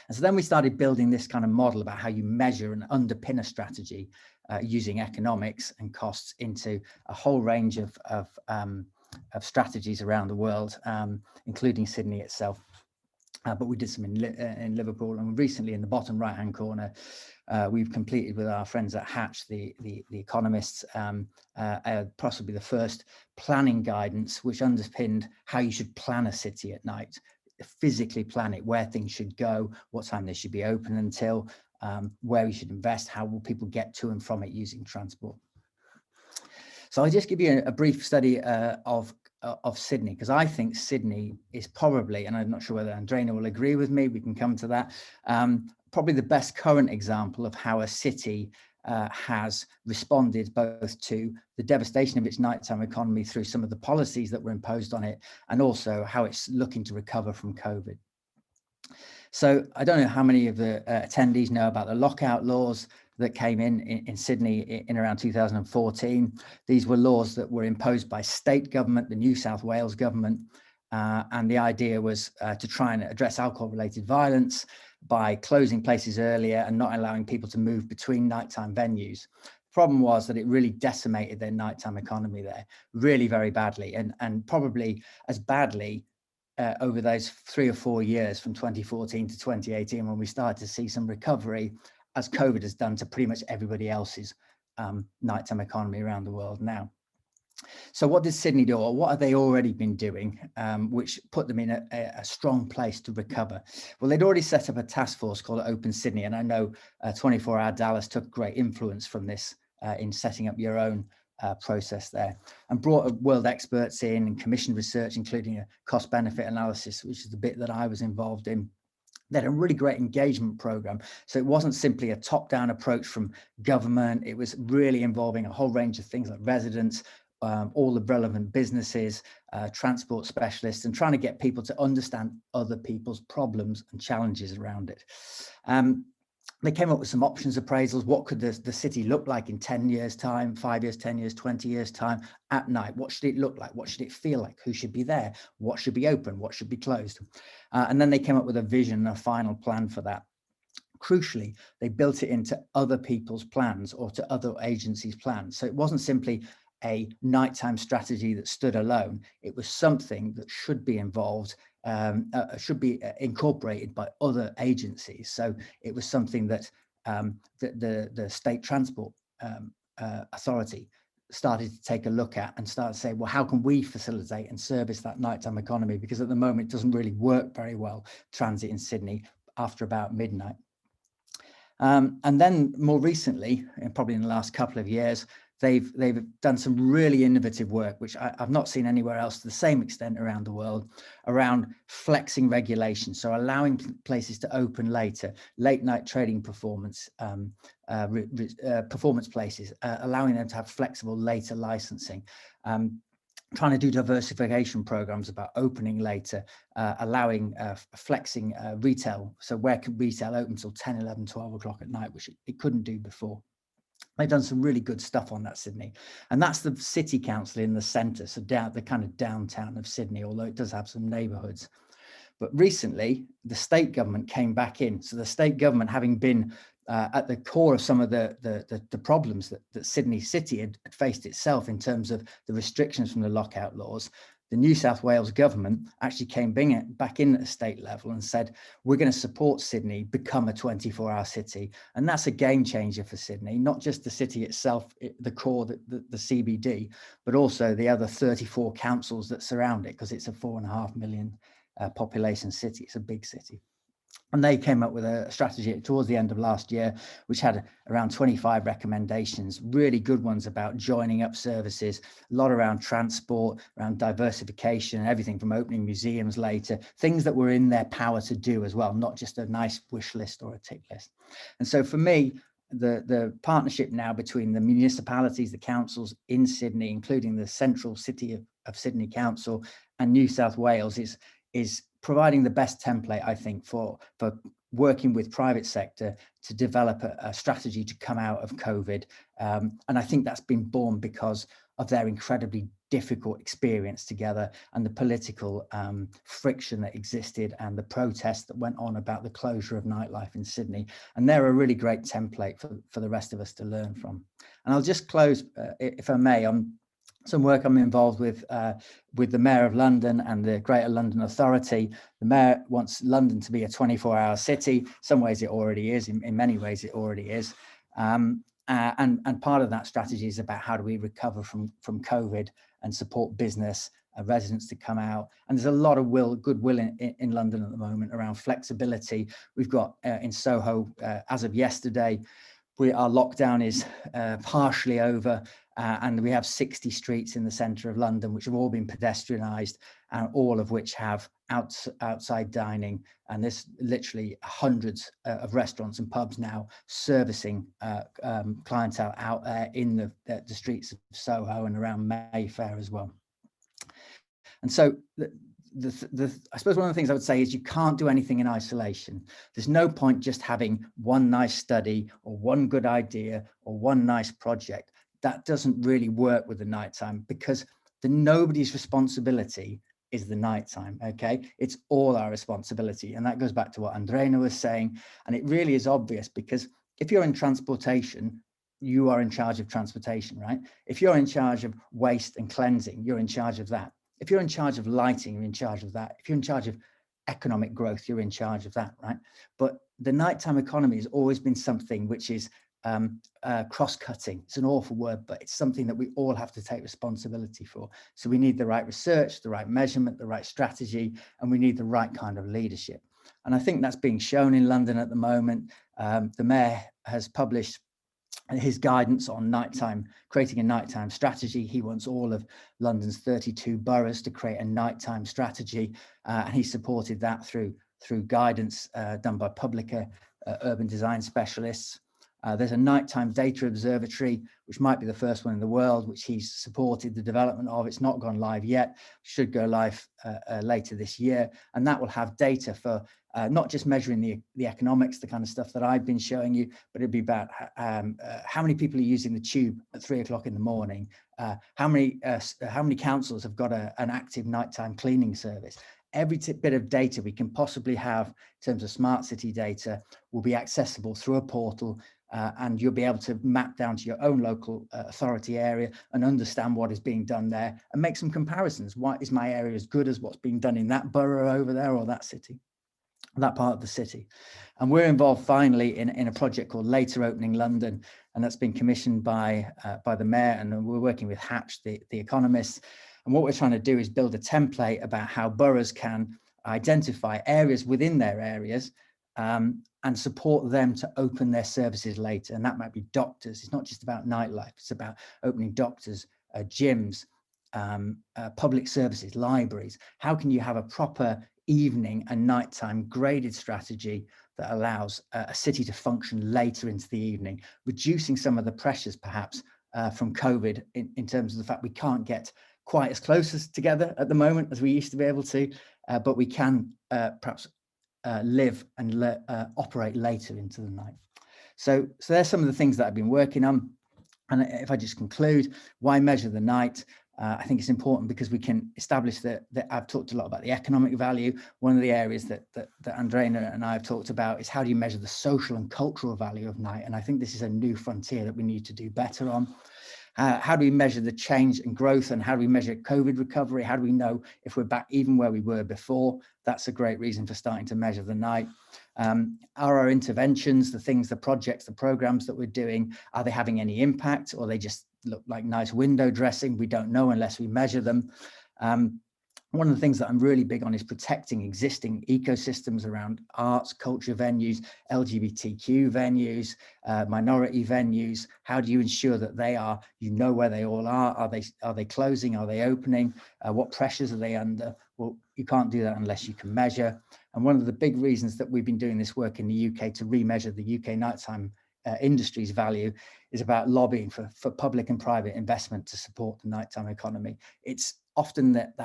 And so then we started building this kind of model about how you measure and underpin a strategy using economics and costs into a whole range of strategies around the world, including Sydney itself. But we did some in Liverpool, and recently in the bottom right-hand corner, we've completed with our friends at Hatch, the Economists, possibly the first planning guidance, which underpinned how you should plan a city at night, physically plan it, where things should go, what time they should be open until, where you should invest, how will people get to and from it using transport. So I'll just give you a brief study of Sydney, because I think Sydney is probably, and I'm not sure whether Andreina will agree with me, we can come to that, probably the best current example of how a city has responded both to the devastation of its nighttime economy through some of the policies that were imposed on it, and also how it's looking to recover from COVID. So I don't know how many of the attendees know about the Lockout Laws that came in Sydney in around 2014. These were laws that were imposed by state government, the New South Wales government, and the idea was to try and address alcohol-related violence by closing places earlier and not allowing people to move between nighttime venues. The problem was that it really decimated their nighttime economy there, really very badly, and probably as badly over those 3 or 4 years from 2014 to 2018, when we started to see some recovery, as COVID has done to pretty much everybody else's nighttime economy around the world now. So what did Sydney do, or what have they already been doing, which put them in a strong place to recover? Well, they'd already set up a task force called Open Sydney, and I know 24 Hour Dallas took great influence from this in setting up your own process there, and brought world experts in and commissioned research, including a cost benefit analysis, which is the bit that I was involved in. They had a really great engagement program. So it wasn't simply a top-down approach from government. It was really involving a whole range of things like residents, all the relevant businesses, transport specialists, and trying to get people to understand other people's problems and challenges around it. They came up with some options appraisals. What could the city look like in 10 years time, 5 years, 10 years, 20 years time at night? What should it look like? What should it feel like? Who should be there? What should be open? What should be closed? And then they came up with a vision, a final plan for that. Crucially, they built it into other people's plans or to other agencies' plans. So it wasn't simply a nighttime strategy that stood alone. It was something that should be involved, should be incorporated by other agencies. So it was something that the State Transport Authority started to take a look at and start to say, well, how can we facilitate and service that nighttime economy? Because at the moment, it doesn't really work very well, transit in Sydney after about midnight. And then more recently, and probably in the last couple of years, they've done some really innovative work, which I've not seen anywhere else to the same extent around the world, around flexing regulation. So allowing places to open later, late night trading performance, performance places, allowing them to have flexible later licensing. Trying to do diversification programs about opening later, allowing flexing retail. So where could retail open till 10, 11, 12 o'clock at night, which it couldn't do before. They've done some really good stuff on that, Sydney. And that's the city council in the centre, so down the kind of downtown of Sydney, although it does have some neighbourhoods. But recently, the state government came back in. So the state government, having been at the core of some of the problems that Sydney City had faced itself in terms of the restrictions from the Lockout Laws, the New South Wales government actually came back in at a state level and said, we're going to support Sydney become a 24-hour city. And that's a game changer for Sydney, not just the city itself, the core, the CBD, but also the other 34 councils that surround it, because it's a 4.5 million population city. It's a big city. And they came up with a strategy towards the end of last year, which had around 25 recommendations, really good ones about joining up services, a lot around transport, around diversification, everything from opening museums later, things that were in their power to do as well, not just a nice wish list or a tick list. And so for me, the partnership now between the municipalities, the councils in Sydney, including the central city of Sydney Council and New South Wales is providing the best template, I think, for working with private sector to develop a strategy to come out of COVID. And I think that's been born because of their incredibly difficult experience together and the political friction that existed and the protests that went on about the closure of nightlife in Sydney. And they're a really great template for the rest of us to learn from. And I'll just close, if I may, on some work I'm involved with the Mayor of London and the Greater London Authority. The Mayor wants London to be a 24-hour city. Some ways it already is, in many ways it already is. And part of that strategy is about how do we recover from COVID and support business, residents to come out. And there's a lot of goodwill in London at the moment around flexibility. We've got in Soho, as of yesterday, our lockdown is partially over, and we have 60 streets in the centre of London which have all been pedestrianised, and all of which have outside dining, and there's literally hundreds of restaurants and pubs now servicing clientele out there in the streets of Soho and around Mayfair as well. And so I suppose one of the things I would say is you can't do anything in isolation. There's no point just having one nice study or one good idea or one nice project. That doesn't really work with the nighttime, because nobody's responsibility is the nighttime, okay? It's all our responsibility. And that goes back to what Andreina was saying. And it really is obvious, because if you're in transportation, you are in charge of transportation, right? If you're in charge of waste and cleansing, you're in charge of that. If you're in charge of lighting, you're in charge of that. If you're in charge of economic growth, you're in charge of that, right? But the nighttime economy has always been something which is cross-cutting. It's an awful word, but it's something that we all have to take responsibility for. So we need the right research, the right measurement, the right strategy, and we need the right kind of leadership. And I think that's being shown in London at the moment. The Mayor has published his guidance on nighttime, creating a nighttime strategy. He wants all of London's 32 boroughs to create a nighttime strategy, and he supported that through guidance done by Publica, urban design specialists. There's a nighttime data observatory, which might be the first one in the world, which he's supported the development of. It's not gone live yet, should go live later this year. And that will have data for not just measuring the economics, the kind of stuff that I've been showing you, but it'd be about how many people are using the tube at 3 o'clock in the morning, how many councils have got an active nighttime cleaning service. Every bit of data we can possibly have in terms of smart city data will be accessible through a portal, and you'll be able to map down to your own local authority area and understand what is being done there and make some comparisons. Why is my area as good as what's being done in that borough over there or that city, that part of the city? And we're involved finally in a project called Later Opening London, and that's been commissioned by the Mayor, and we're working with Hatch, the Economists. And what we're trying to do is build a template about how boroughs can identify areas within their areas and support them to open their services later. And that might be doctors. It's not just about nightlife. It's about opening doctors, gyms, public services, libraries. How can you have a proper evening and nighttime graded strategy that allows a city to function later into the evening, reducing some of the pressures perhaps from COVID in terms of the fact we can't get quite as close as together at the moment as we used to be able to, but we can perhaps live and operate later into the night. So there's some of the things that I've been working on. And if I just conclude, why measure the night? I think it's important because we can establish that I've talked a lot about the economic value. One of the areas that Andreina and I have talked about is how do you measure the social and cultural value of night? And I think this is a new frontier that we need to do better on. How do we measure the change and growth, and how do we measure COVID recovery? How do we know if we're back even where we were before? That's a great reason for starting to measure the night. Are our interventions, the things, the projects, the programs that we're doing, are they having any impact, or they just look like nice window dressing? We don't know unless we measure them. One of the things that I'm really big on is protecting existing ecosystems around arts, culture venues, LGBTQ venues, minority venues. How do you ensure that they are, you know where they all are? Are they closing? Are they opening? What pressures are they under? Well, you can't do that unless you can measure. And one of the big reasons that we've been doing this work in the UK to remeasure the UK nighttime industry's value is about lobbying for public and private investment to support the nighttime economy. It's often that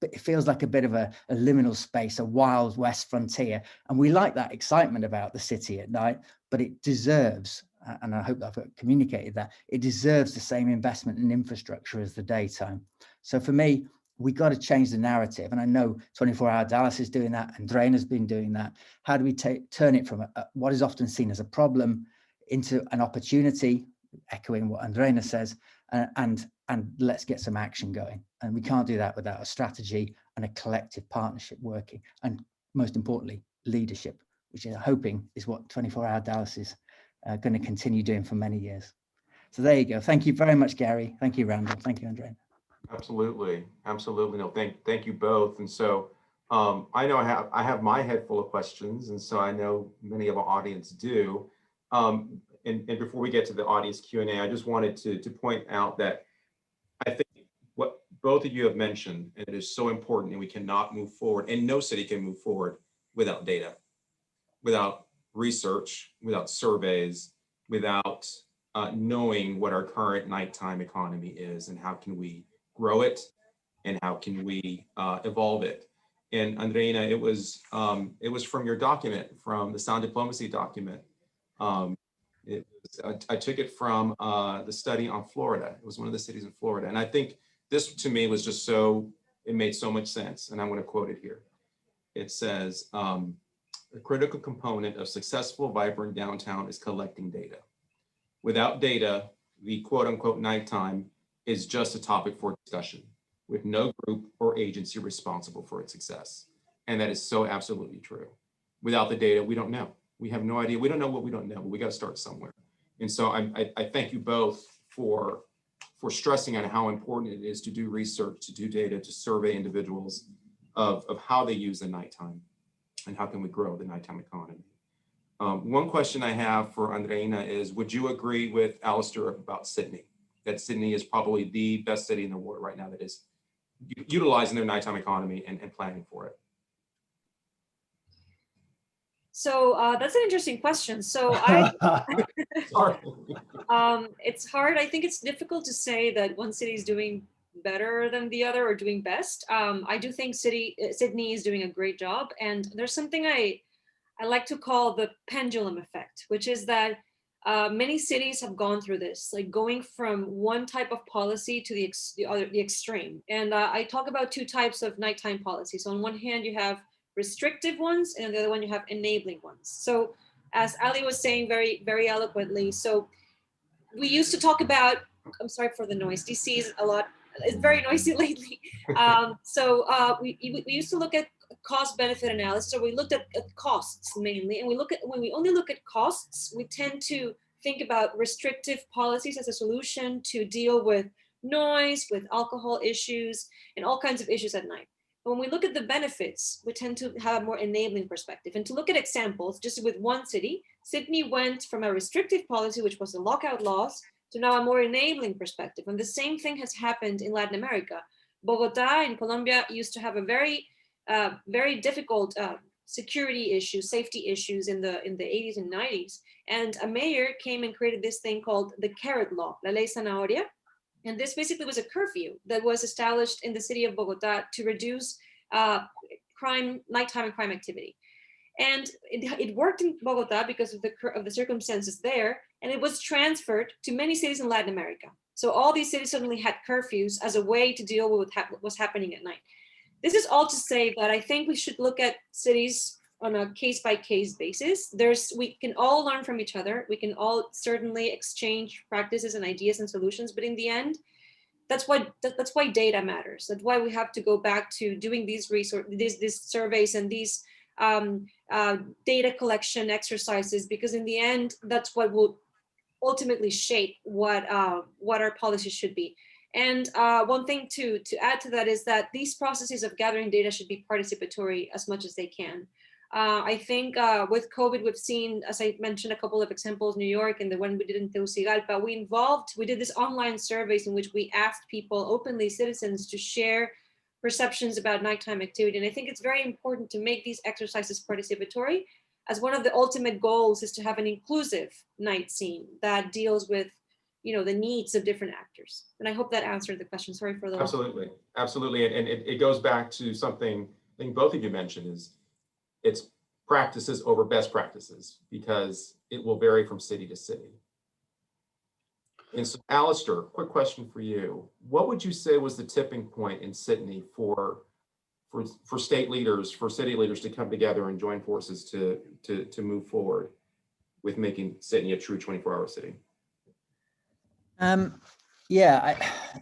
it feels like a bit of a liminal space, a wild west frontier. And we like that excitement about the city at night, but it deserves, and I hope I've communicated that, it deserves the same investment in infrastructure as the daytime. So for me, we got to change the narrative. And I know 24-Hour Dallas is doing that, and Draina's been doing that. How do we turn it from what is often seen as a problem into an opportunity, echoing what Andreina says, and let's get some action going. And we can't do that without a strategy and a collective partnership working. And most importantly, leadership, which I'm hoping is what 24-Hour Dallas is going to continue doing for many years. So there you go. Thank you very much, Gary. Thank you, Randall. Thank you, Andreina. Absolutely. Absolutely. No, thank you both. And so I know I have my head full of questions, and so I know many of our audience do. And before we get to the audience Q&A, I just wanted to point out that I think what both of you have mentioned, and it is so important, and we cannot move forward, and no city can move forward without data, without research, without surveys, without knowing what our current nighttime economy is and how can we grow it and how can we evolve it. And Andreina, it was from your document, from the Sound Diplomacy document. I took it from the study on Florida. It was one of the cities in Florida. And I think this to me was just it made so much sense. And I'm going to quote it here. It says, a critical component of successful, vibrant downtown is collecting data. Without data, the quote unquote nighttime is just a topic for discussion with no group or agency responsible for its success. And that is so absolutely true. Without the data, we don't know. We have no idea. We don't know what we don't know, but we got to start somewhere. And so I thank you both for stressing on how important it is to do research, to do data, to survey individuals of how they use the nighttime and how can we grow the nighttime economy. One question I have for Andreina is, would you agree with Alistair about Sydney? That Sydney is probably the best city in the world right now that is utilizing their nighttime economy and planning for it. So that's an interesting question. So it's hard. I think it's difficult to say that one city is doing better than the other or doing best. I do think Sydney is doing a great job. And there's something I like to call the pendulum effect, which is that many cities have gone through this, like going from one type of policy to the extreme. And I talk about two types of nighttime policies. So on one hand, you have restrictive ones, and on the other one, you have enabling ones. So as Ali was saying very, very eloquently, so we used to talk about, I'm sorry for the noise, DC is it's very noisy lately. We used to look at cost benefit analysis, or we looked at costs mainly, and when we only look at costs, we tend to think about restrictive policies as a solution to deal with noise, with alcohol issues, and all kinds of issues at night. But when we look at the benefits, we tend to have a more enabling perspective. And to look at examples, just with one city, Sydney went from a restrictive policy, which was the Lockout Laws, to now a more enabling perspective. And the same thing has happened in Latin America. Bogota in Colombia used to have a very difficult security issues, safety issues in the 80s and 90s. And a mayor came and created this thing called the carrot law, La Ley Zanahoria. And this basically was a curfew that was established in the city of Bogota to reduce nighttime and crime activity. And it worked in Bogota because of the circumstances there, and it was transferred to many cities in Latin America. So all these cities suddenly had curfews as a way to deal with what was happening at night. This is all to say that I think we should look at cities on a case-by-case basis. We can all learn from each other. We can all certainly exchange practices and ideas and solutions, but in the end, that's why data matters. That's why we have to go back to doing these surveys and these data collection exercises, because in the end, that's what will ultimately shape what our policies should be. And one thing to add to that is that these processes of gathering data should be participatory as much as they can. I think with COVID, we've seen, as I mentioned, a couple of examples, New York and the one we did in Tegucigalpa, we did this online surveys in which we asked people openly, citizens, to share perceptions about nighttime activity. And I think it's very important to make these exercises participatory, as one of the ultimate goals is to have an inclusive night scene that deals with, the needs of different actors. And I hope that answered the question. Sorry for the Absolutely, absolutely. And it goes back to something I think both of you mentioned is it's practices over best practices, because it will vary from city to city. And so, Alistair, quick question for you. What would you say was the tipping point in Sydney for state leaders, for city leaders to come together and join forces to move forward with making Sydney a true 24-hour city? Yeah,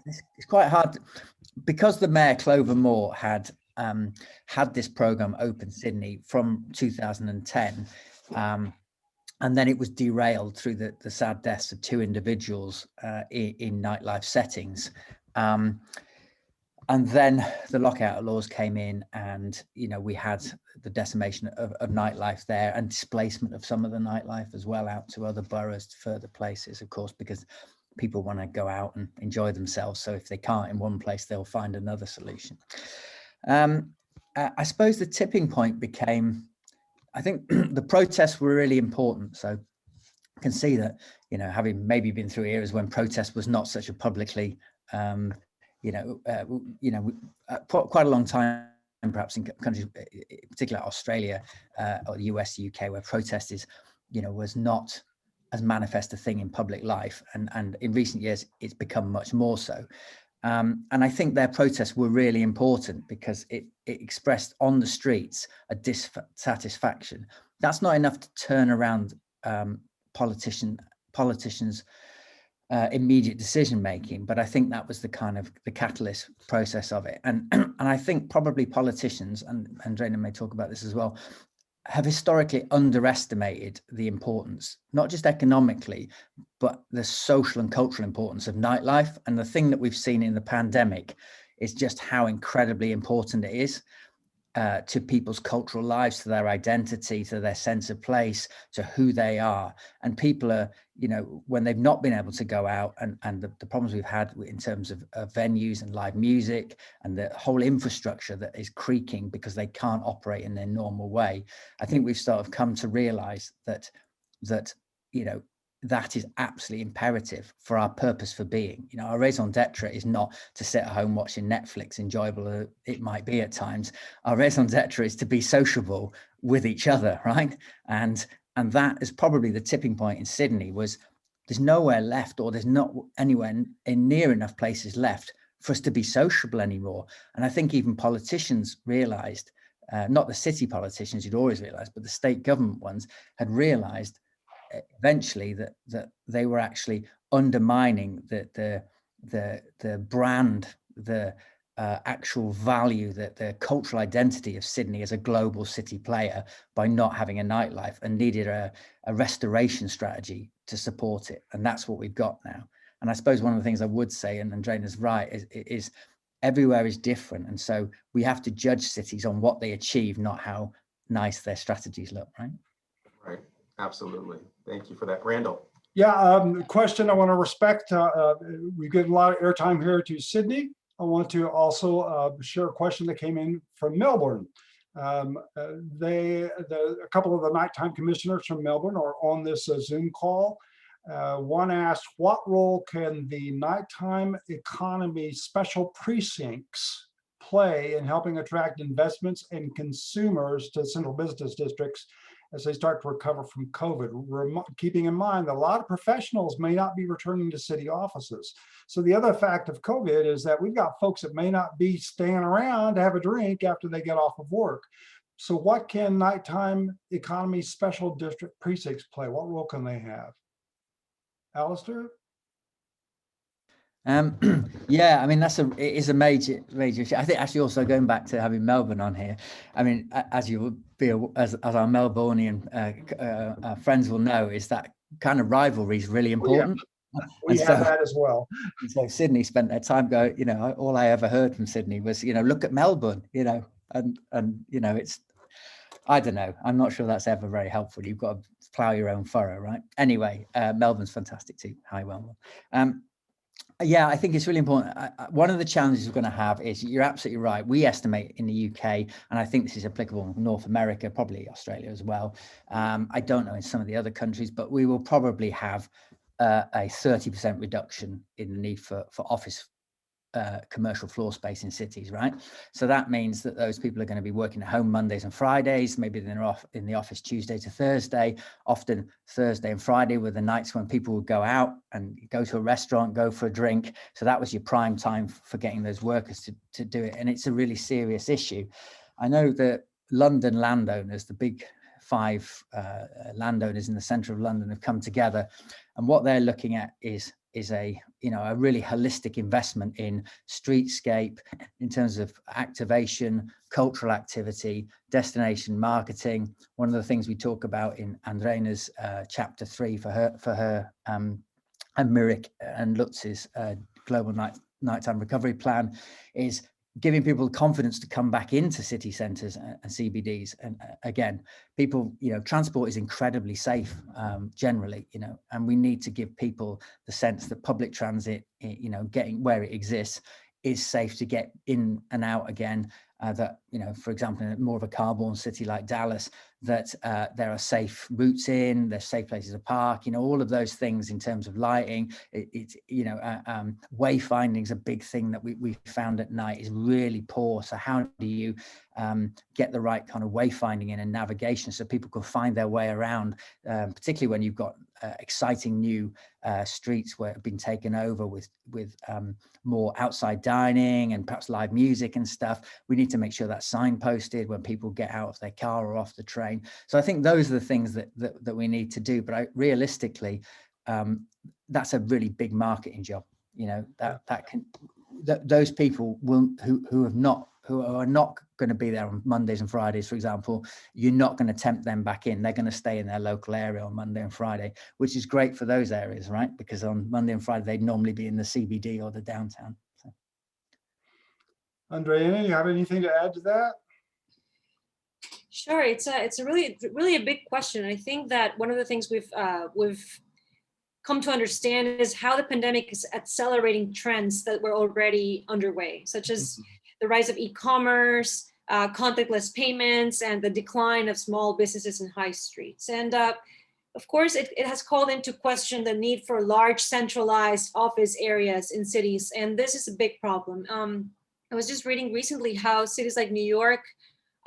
it's quite hard because the mayor Clover Moore had this program Open Sydney from 2010, and then it was derailed through the sad deaths of two individuals in nightlife settings. And then the Lockout Laws came in, and we had the decimation of nightlife there, and displacement of some of the nightlife as well out to other boroughs, to further places, of course, because people want to go out and enjoy themselves. So if they can't in one place, they'll find another solution. I suppose the tipping point became, I think the protests were really important. So I can see that, having maybe been through eras when protest was not such a publicly, quite a long time, perhaps in countries, particularly Australia or the US, UK, where protest is, was not as manifest a thing in public life. And in recent years, it's become much more so. And I think their protests were really important because it expressed on the streets a dissatisfaction. That's not enough to turn around politicians' immediate decision making, but I think that was the kind of the catalyst process of it. And I think probably politicians, and Andreina may talk about this as well, have historically underestimated the importance, not just economically, but the social and cultural importance of nightlife. And the thing that we've seen in the pandemic is just how incredibly important it is to people's cultural lives, to their identity, to their sense of place, to who they are. And people are, when they've not been able to go out, and the problems we've had in terms of venues and live music and the whole infrastructure that is creaking because they can't operate in their normal way, I think we've sort of come to realize that that is absolutely imperative for our purpose for being. Our raison d'etre is not to sit at home watching Netflix, enjoyable as it might be at times. Our raison d'etre is to be sociable with each other, right? And that is probably the tipping point in Sydney. Was there's nowhere left, or there's not anywhere near enough places left for us to be sociable anymore. And I think even politicians realized, not the city politicians you'd always realized, but the state government ones had realized eventually that they were actually undermining the brand, the actual value, that the cultural identity of Sydney as a global city player by not having a nightlife, and needed a restoration strategy to support it. And that's what we've got now. And I suppose one of the things I would say, and Andreina's right, is everywhere is different. And so we have to judge cities on what they achieve, not how nice their strategies look, right? Right, absolutely. Thank you for that. Randall. Yeah, question I want to respect. We give a lot of airtime here to Sydney. I want to also share a question that came in from Melbourne. A couple of the nighttime commissioners from Melbourne are on this Zoom call. One asked, what role can the nighttime economy special precincts play in helping attract investments and consumers to central business districts as they start to recover from COVID, keeping in mind that a lot of professionals may not be returning to city offices. So the other fact of COVID is that we've got folks that may not be staying around to have a drink after they get off of work. So what can nighttime economy special district precincts play? What role can they have? Alistair? Yeah, I mean, it is a major issue. I think actually also going back to having Melbourne on here, I mean, as you will be, as our Melbourneian friends will know, is that kind of rivalry is really important. We And have so- that as well. And so Sydney spent their time going, all I ever heard from Sydney was, look at Melbourne, and it's, I don't know. I'm not sure that's ever very helpful. You've got to plow your own furrow, right? Anyway, Melbourne's fantastic too. Hi, Melbourne. Yeah, I think it's really important. One of the challenges we're going to have is, you're absolutely right. We estimate in the UK, and I think this is applicable in North America, probably Australia as well. I don't know in some of the other countries, but we will probably have a 30% reduction in the need for office commercial floor space in cities, right? So that means that those people are going to be working at home Mondays and Fridays. Maybe they're off in the office Tuesday to Thursday. Often Thursday and Friday were the nights when people would go out and go to a restaurant, go for a drink. So that was your prime time for getting those workers to do it. And it's a really serious issue. I know that London landowners, the big 5 landowners in the centre of London, have come together, and what they're looking at is a really holistic investment in streetscape, in terms of activation, cultural activity, destination marketing. One of the things we talk about in Andreina's chapter 3 for her and Mirik and Lutz's global nighttime recovery plan is giving people confidence to come back into city centres and CBDs. And again, people, transport is incredibly safe generally, and we need to give people the sense that public transit, getting where it exists, is safe to get in and out again. That, for example, in more of a car-borne city like Dallas, that there are safe routes in, there's safe places to park, all of those things in terms of lighting. Wayfinding is a big thing that we found at night is really poor. So how do you get the right kind of wayfinding in and navigation so people can find their way around, particularly when you've got exciting new streets where have been taken over with more outside dining and perhaps live music and stuff. We need to make sure that's signposted when people get out of their car or off the train. So I think those are the things that we need to do. But realistically, that's a really big marketing job. Those people who are not going to be there on Mondays and Fridays, for example, you're not going to tempt them back in. They're going to stay in their local area on Monday and Friday, which is great for those areas, right? Because on Monday and Friday, they'd normally be in the CBD or the downtown. So. Andreina, you have anything to add to that? Sure, it's a really a big question. I think that one of the things we've come to understand is how the pandemic is accelerating trends that were already underway, such as the rise of e-commerce, contactless payments, and the decline of small businesses in high streets. And of course, it has called into question the need for large centralized office areas in cities. And this is a big problem. I was just reading recently how cities like New York,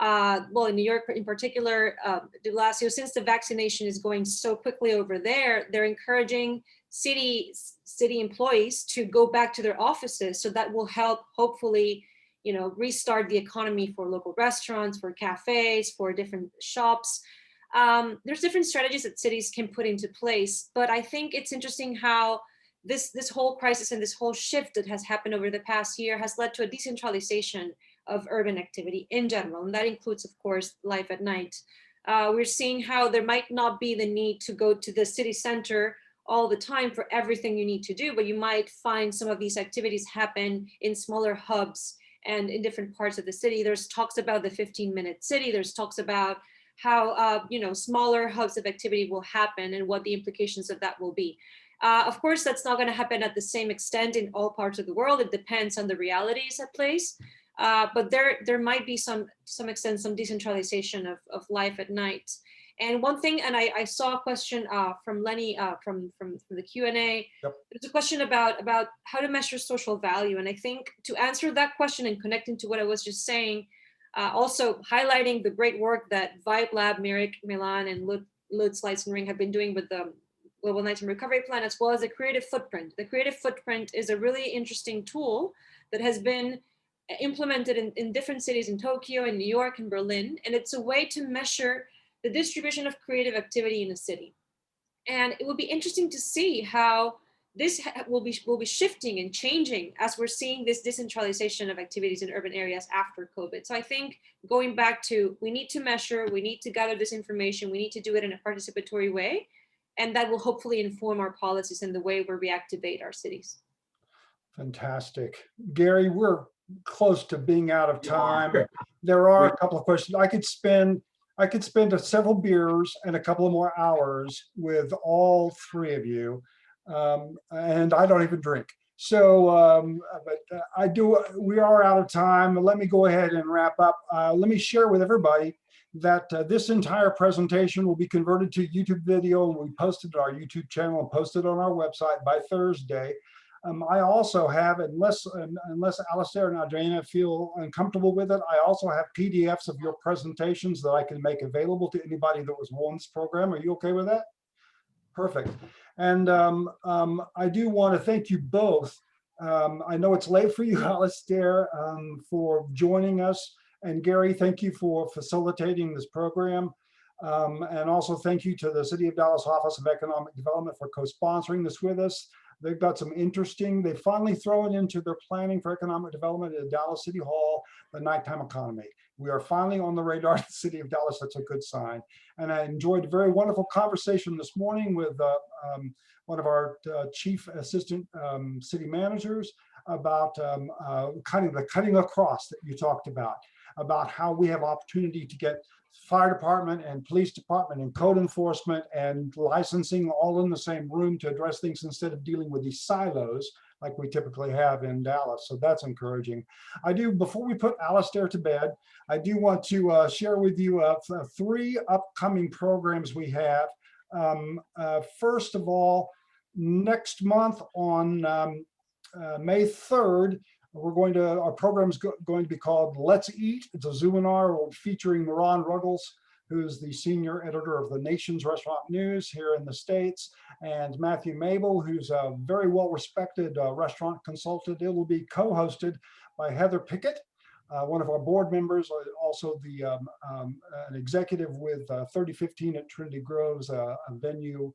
in New York in particular, de Blasio, since the vaccination is going so quickly over there, they're encouraging city employees to go back to their offices. So that will help, hopefully, restart the economy for local restaurants, for cafes, for different shops. There's different strategies that cities can put into place, but I think it's interesting how this whole crisis and this whole shift that has happened over the past year has led to a decentralization of urban activity in general. And that includes, of course, life at night. We're seeing how there might not be the need to go to the city center all the time for everything you need to do, but you might find some of these activities happen in smaller hubs and in different parts of the city. There's talks about the 15-minute city. There's talks about how smaller hubs of activity will happen and what the implications of that will be. Of course, that's not going to happen at the same extent in all parts of the world. It depends on the realities at place. But there might be some extent some decentralization of life at night. And one thing, and I saw a question from Lenny from the Q&A. Yep. There's a question about how to measure social value. And I think to answer that question and connecting to what I was just saying, also highlighting the great work that Vibe Lab, Mirik, Milan, and Lutz Leitzen-Ring have been doing with the Global Nighttime Recovery Plan, as well as the Creative Footprint. The Creative Footprint is a really interesting tool that has been implemented in different cities in Tokyo, in New York, and Berlin. And it's a way to measure the distribution of creative activity in a city. And it will be interesting to see how this will be shifting and changing as we're seeing this decentralization of activities in urban areas after COVID. So I think going back to, we need to measure, we need to gather this information, we need to do it in a participatory way. and that will hopefully inform our policies and the way where we activate our cities. Fantastic. Gary, we're close to being out of You are. time. There are a couple of questions. I could spend several beers and a couple of more hours with all three of you. And I don't even drink. So, we are out of time. Let me go ahead and wrap up. Let me share with everybody that this entire presentation will be converted to YouTube video, and we posted to our YouTube channel and posted on our website by Thursday. I also have, unless Alistair and Adriana feel uncomfortable with it, I also have PDFs of your presentations that I can make available to anybody that was on this program. Are you okay with that? Perfect. And I do want to thank you both. I know it's late for you, Alistair, for joining us. And Gary, thank you for facilitating this program. And also thank you to the City of Dallas Office of Economic Development for co-sponsoring this with us. They've got some interesting, they finally thrown into their planning for economic development at Dallas City Hall, the nighttime economy. We are finally on the radar of the City of Dallas. That's a good sign. And I enjoyed a very wonderful conversation this morning with one of our chief assistant city managers about cutting across that you talked about how we have opportunity to get fire department and police department and code enforcement and licensing all in the same room to address things instead of dealing with these silos like we typically have in Dallas. So that's encouraging. Before we put Alistair to bed, I do want to share with you three upcoming programs we have. First of all, next month on May 3rd, our program is going to be called Let's Eat. It's a Zoominar featuring Moran Ruggles, who's the senior editor of the Nation's Restaurant News here in the States, and Matthew Mabel, who's a very well-respected restaurant consultant. It will be co-hosted by Heather Pickett, one of our board members, also an executive with 3015 at Trinity Groves, a venue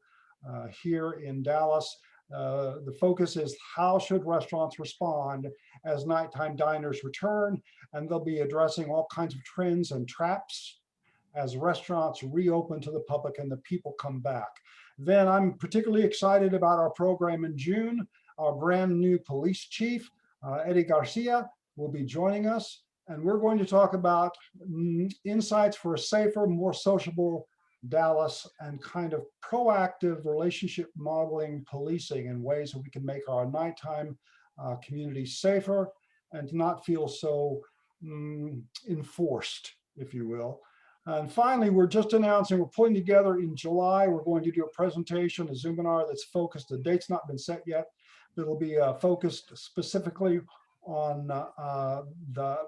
here in Dallas. The focus is how should restaurants respond as nighttime diners return, and they'll be addressing all kinds of trends and traps as restaurants reopen to the public and the people come back. Then I'm particularly excited about our program in June. Our brand new police chief, Eddie Garcia, will be joining us, and we're going to talk about insights for a safer, more sociable Dallas and kind of proactive relationship modeling policing in ways that we can make our nighttime community safer and to not feel so enforced, if you will. And finally, we're just announcing, we're putting together in July, we're going to do a presentation, a Zoominar that's focused, the date's not been set yet, that'll be focused specifically on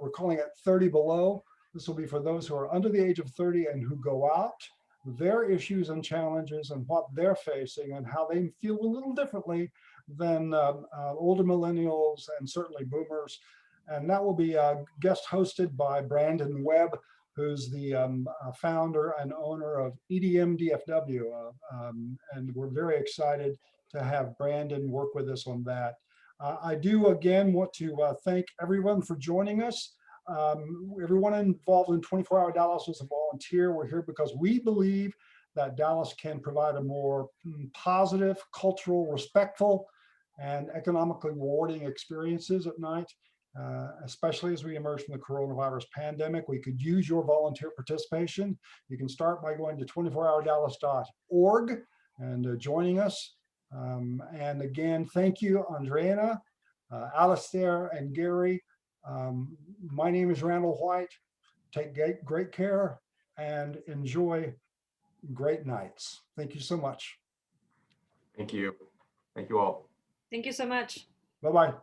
we're calling it 30 below. This will be for those who are under the age of 30 and who go out, their issues and challenges and what they're facing and how they feel a little differently than older millennials and certainly boomers. And that will be guest hosted by Brandon Webb, who's the founder and owner of EDM DFW. And we're very excited to have Brandon work with us on that. I do again want to thank everyone for joining us. Everyone involved in 24-Hour Dallas is a volunteer. We're here because we believe that Dallas can provide a more positive, cultural, respectful, and economically rewarding experiences at night, especially as we emerge from the coronavirus pandemic. We could use your volunteer participation. You can start by going to 24hourdallas.org and joining us. And again, thank you, Andreana, Alistair, and Gary. My name is Randall White. Take great care and enjoy great nights. Thank you so much. Thank you. Thank you all. Thank you so much. Bye-bye.